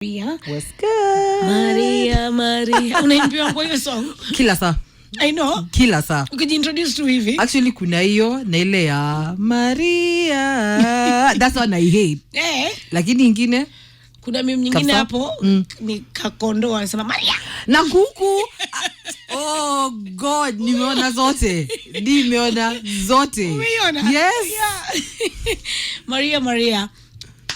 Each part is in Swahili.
Maria. What's good? Maria. Unaimbiwa kwa hiyo song? Kila saa. I know. Kila saa. Ukijiintroduce tu hivi. Actually kuna hiyo na ile ya Maria. That's one I hate. Lakini ingine kuna mimi nyingine hapo ni kakondo anasema Maria. Na kuku. Oh God, nimeona zote. Umeona? Yes. Yeah. Maria.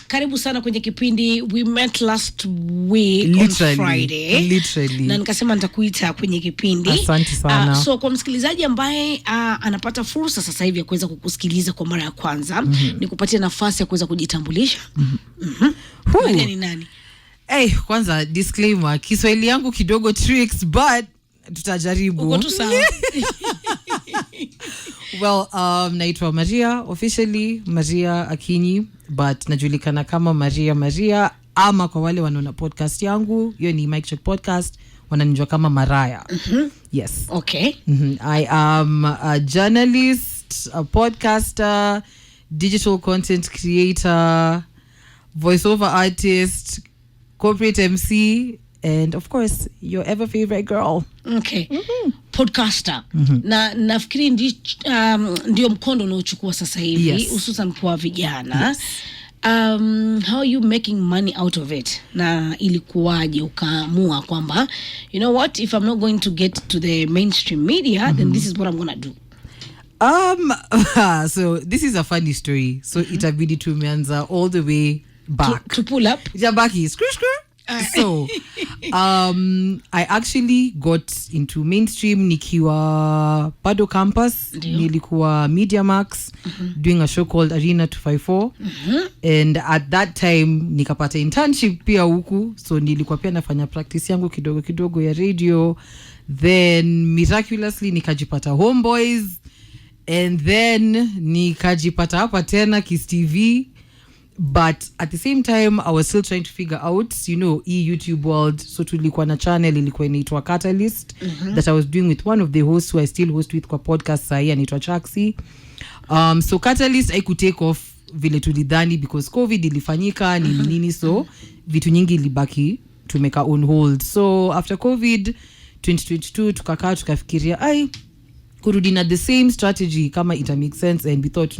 Karibu sana kwenye kipindi. We met last week on Friday. Literally. Na nikasema nitakuita kwenye kipindi. Asante sana. So kwa msikilizaji ambaye anapata fursa sasa hivi ya kuweza kukusikiliza kwa mara ya kwanza, nikupatie nafasi ya kuweza kujitambulisha. Maria ni nani? Kwanza disclaimer, Kiswahili yangu kidogo tricks but tutajaribu. Uko tu sawa. Well, naitwa Maria, officially Maria Akinyi, but najulikana kama Maria, ama kwa wale wanaona podcast yangu, hiyo ni Mic Check Podcast, wananijua kama Maraya. Yes. Okay. I am a journalist, a podcaster, digital content creator, voiceover artist, corporate MC, and of course your ever favorite girl. Okay. Podcaster. Na nafikiri ndio mkondo unaochukua sasa hivi, hususan kwa vijana. Yes. How are you making money out of it? Na ilikuaje ukaamua kwamba you know what, if I'm not going to get to the mainstream media, then this is what I'm going to do? So this is a funny story. So itabidi tumeanza all the way back. To pull up. Jabaki, screw. So, I actually got into mainstream nikiwa bado campus. Nilikuwa Media Max, doing a show called Arena 254. And at that time, nikapata internship pia huku. So, nilikuwa pia nafanya practice yangu kidogo ya radio. Then, miraculously, nikajipata Homeboys. And then, nikajipata hapa tena Kiss TV. But at the same time, I was still trying to figure out, YouTube world. So tulikuwa na channel ilikuwa inaitwa Catalyst that I was doing with one of the hosts who I still host with kwa podcast sahi, anaitwa Chaksi. So Catalyst I could take off vile tulidhani because COVID ilifanyika nini so vitu nyingi ilibaki tumeka on hold. So after COVID 2022 tukafikiria kurudi na the same strategy kama it make sense, and we thought it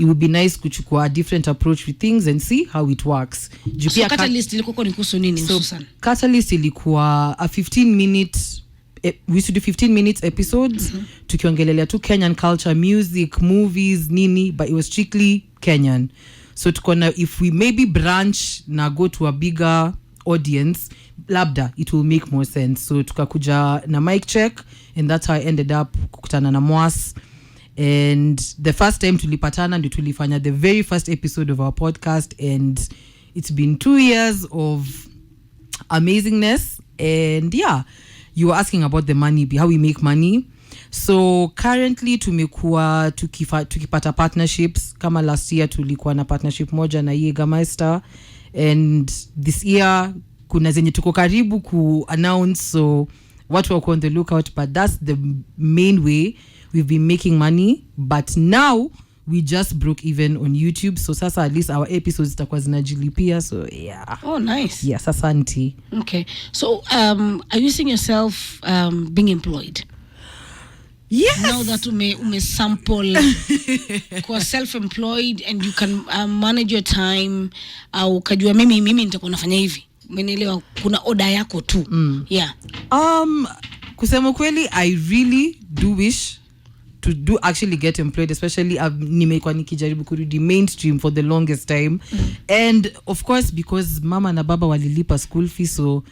would be nice kuchukua a different approach with things and see how it works. So Catalyst ilikuwa ni kuhusu nini hususan? Catalyst ilikuwa a 15 minutes we used to do 15 minutes episodes tukiongelelea tu Kenyan culture, music, movies, nini, but it was strictly Kenyan. So tukona if we maybe branch na go to a bigger audience, labda it will make more sense. So tukakuja na Mic Check, and that's how I ended up kukutana na Mwas. And the first time tulipatana ndio tulifanya the very first episode of our podcast, and it's been 2 years of amazingness. And you were asking about the money, how we make money. So currently tumekuwa tukipata partnerships. Kama last year tulikuwa na partnership moja na Jägermeister, and this year kuna zenye tuko karibu ku announce, so watu wako on the lookout, but that's the main way we've been making money. But now we just broke even on YouTube, so sasa at least our episodes zitakuwa zinajilipia. So yeah. Oh, nice. Yes, asante. Okay, so are you seeing yourself being employed? Yes. Now that ume sample kwa self-employed and you can manage your time, au kajua mimi nitakuwa nafanya hivi, umeelewa, kuna order yako tu. Yeah. Kusema kweli, I really do wish to do actually get employed, especially nimekuwa nikijaribu kurudi mainstream for the longest time. And of course because mama na baba walilipa school fees, so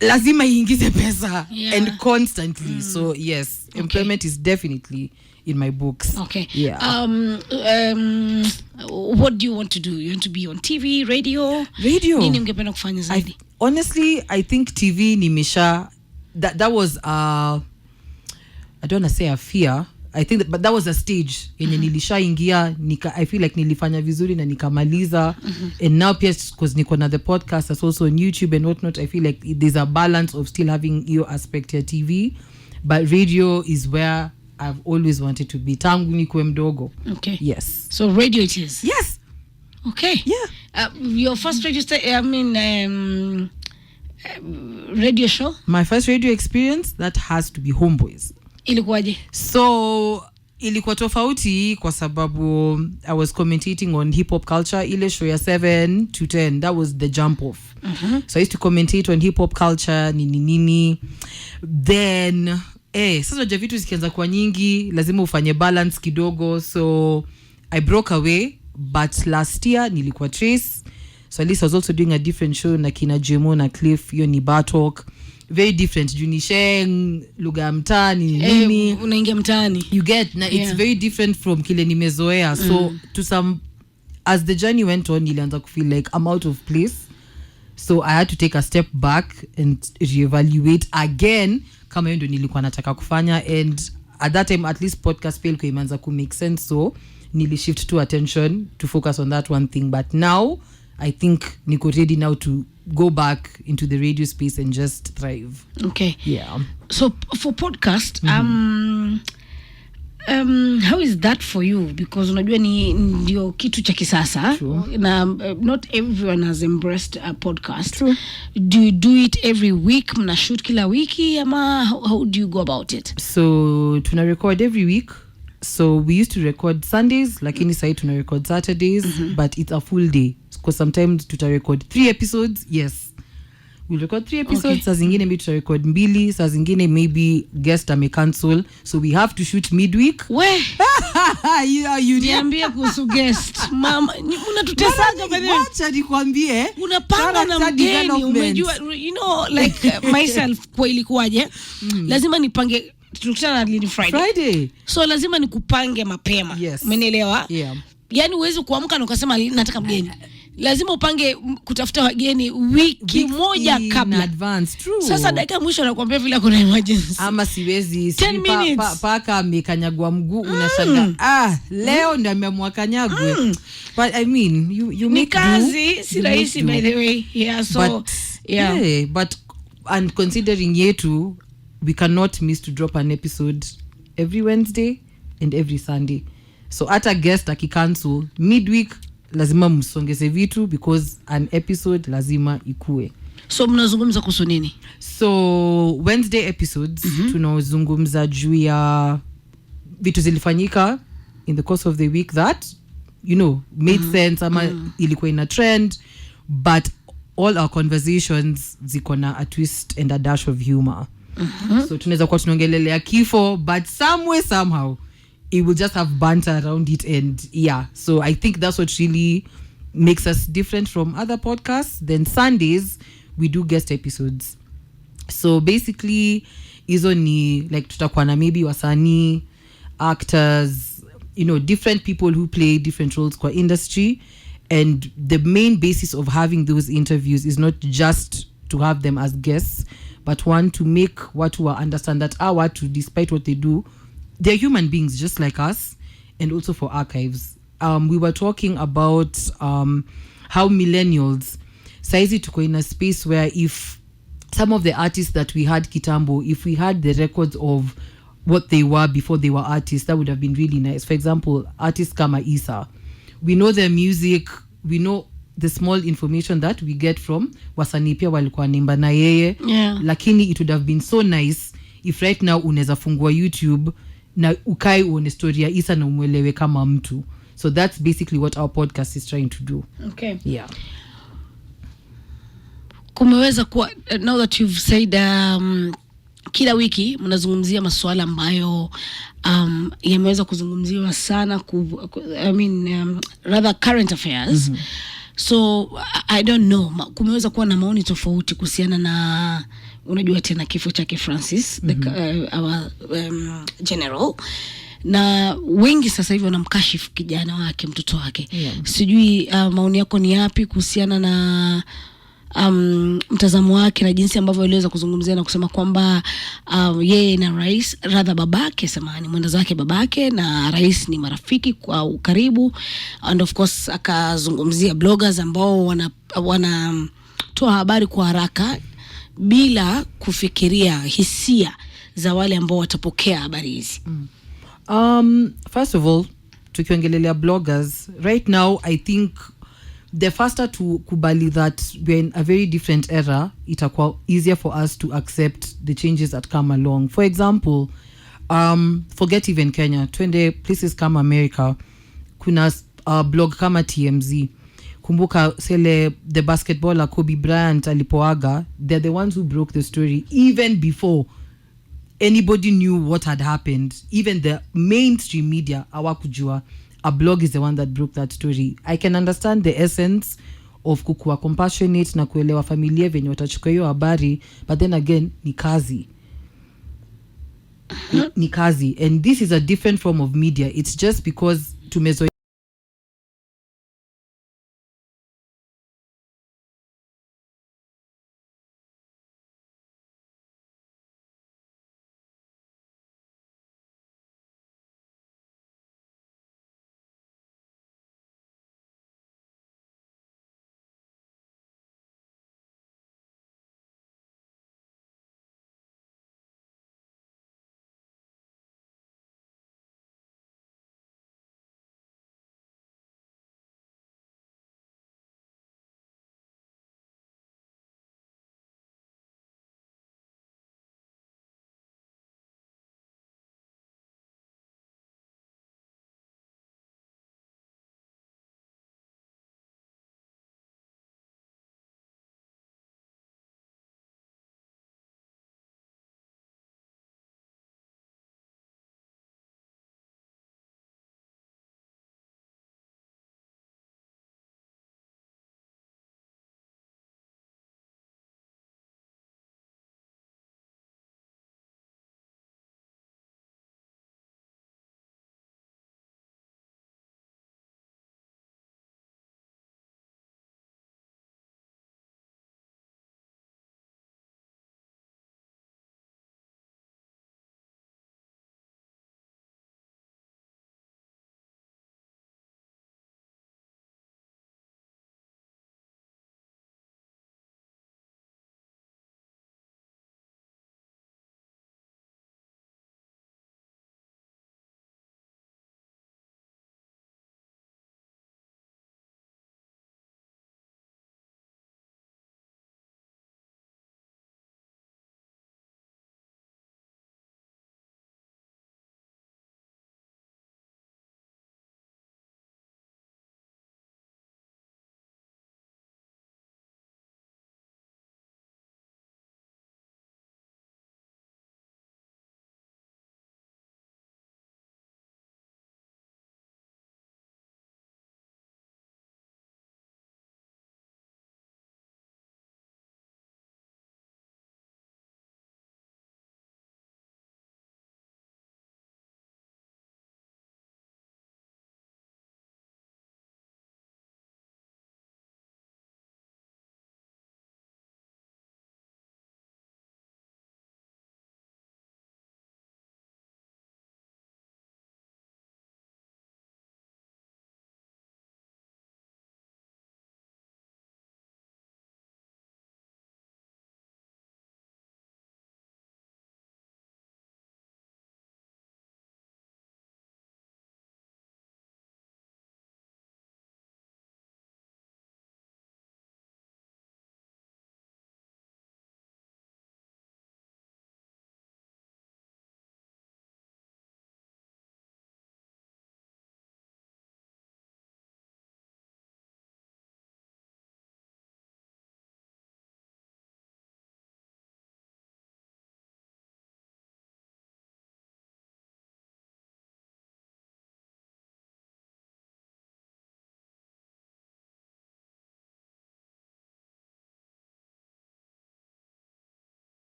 lazima iingize pesa and constantly. So yes, employment is definitely in my books. Okay. Yeah. What do you want to do? You want to be on TV, radio? Nini ungependa kufanya zaidi? Honestly, I think TV nimesha that was I don't want to say a fear. I think but that was a stage yenye nilishaingia I feel like nilifanya vizuri na nikamaliza. And now because niko na the podcast that's also on YouTube and whatnot, I feel like there's a balance of still having your aspect ya TV, but radio is where I've always wanted to be tangu nikuwe mdogo. Okay. Yes. So radio it is. Yes. Okay. Yeah. Your first radio show? My first radio experience, that has to be Homeboys. Ilikuaje? So ilikuwa tofauti kwa sababu I was commentating on hip hop culture, ile show ya 7 to 10. That was the jump off. So I used to commentate on hip hop culture, nini. Then sasa je vitu zikianza kwa nyingi, lazima ufanye balance kidogo. So I broke away, but last year nilikuwa Trace. So at least I was also doing a different show na kina Jemo na Cliff, hiyo ni Batok. Very different, junisheng, lugha mtaani, nini. Unaingia mtaani. You get, na it's very different from kile nimezoea. So to some, as the journey went on, nilianza ku feel like I'm out of place. So I had to take a step back and reevaluate again kama hiyo nilikuwa nataka kufanya. And at that time, at least podcast pale kwa imeanza ku make sense. So nili shift to attention to focus on that one thing. But now, I think niko ready now to go back into the radio space and just thrive. Okay. Yeah. So for podcast, how is that for you? Because unajua ni ndio kitu cha kisasa. Na not everyone has embraced a podcast. True. Do you do it every week? Mna shoot kila wiki ama how do you go about it? So tuna record every week. So we used to record Sundays, lakini sahi tuna record Saturdays, but it's a full day. Because sometimes tuta record 3 episodes. Yes. We'll record 3 episodes. Okay. Saa zingine maybe tuta record 2. Saa zingine maybe guest ame cancel. So we have to shoot midweek. We. you Niambie kuhusu guest. Mama, unatutesaga bado. Wacha nikwambie. Unapanga na mgeni, umejua, you know, like myself kwa ilikuaje. Lazima nipange, tukutana lini Friday. So lazima nikupange mapema. Yes. Umenielewa? Yeah. Yaani uwezi kuamka na ukasema nataka mgeni. Lazima upange kutafuta wageni wiki moja kabla. Advance. True. Sasa dakika mwisho nakwambia vile kuna emergency. Ama siwezi 10 minutes. paka amekanyagwa mguu unashanga leo ndio ameamua kanyagwe. But I mean you make kazi si rahisi by the way. Yeah, so but, yeah, but and considering yetu, we cannot miss to drop an episode every Wednesday and every Sunday. So at a guest akicancel midweek, lazima msongeze vitu because an episode lazima ikue. So mnazungumza kuhusu nini? So Wednesday episodes tunazungumza juu ya vitu zilifanyika in the course of the week that you know made sense ama ilikuwa in a trend, but all our conversations ziko na a twist and a dash of humor. So tunaweza kuwa tunaongelelea kifo, but somehow it will just have banter around it. And yeah, so I think that's what really makes us different from other podcasts. Then Sundays we do guest episodes. So basically hizo ni like tutakuwa na maybe wasanii, actors, you know, different people who play different roles kwa industry. And the main basis of having those interviews is not just to have them as guests, but one, to make watu understand that our watu, despite what they do, they're human beings just like us. And also for archives. We were talking about how millennials, saizi tuko in a space where if some of the artists that we had kitambo, if we had the records of what they were before they were artists, that would have been really nice. For example, artists kama Isa, we know their music, we know the small information that we get from wasanii pia walikuwa nimba na yeye. Lakini it would have been so nice if right now unaweza fungua YouTube na ukai uone story ya Isa na umwelewe kama mtu. So that's basically what our podcast is trying to do. Okay. Yeah. Kumeweza kuwa, now that you've said kila wiki mnazungumzia masuala ambayo yameweza kuzungumziwa sana rather current affairs. So I don't know, kumeweza kuwa na maoni tofauti kuhusiana na unajua tena kifo chake Francis, our general, na wengi sasa hivi wanamkashifu kijana wake, mtoto wake. Sijui maoni yako ni yapi kuhusiana na mtazamo wake na jinsi ambavyo aliweza kuzungumzia na kusema kwamba yeye na rais, rather babake, samahani, mwenda zake babake na rais ni marafiki kwa ukaribu. And of course akazungumzia bloggers ambao wanatoa habari kwa haraka bila kufikiria hisia za wale ambao watapokea habari hizi. First of all, tukiongelelea bloggers right now, I think the faster to kubali that we're in a very different era, itakuwa easier for us to accept the changes that come along. For example, forget even Kenya, twende places kama America, kuna blog kama TMZ. Kumbuka sele the basketballer Kobe Bryant alipoaga, they're the ones who broke the story even before anybody knew what had happened. Even the mainstream media, awakujua. A blog is the one that broke that story. I can understand the essence of kukuwa compassionate na kuelewa familia venye watachukua hiyo habari, but then again ni kazi. Ni kazi, and this is a different form of media. It's just because tumezoea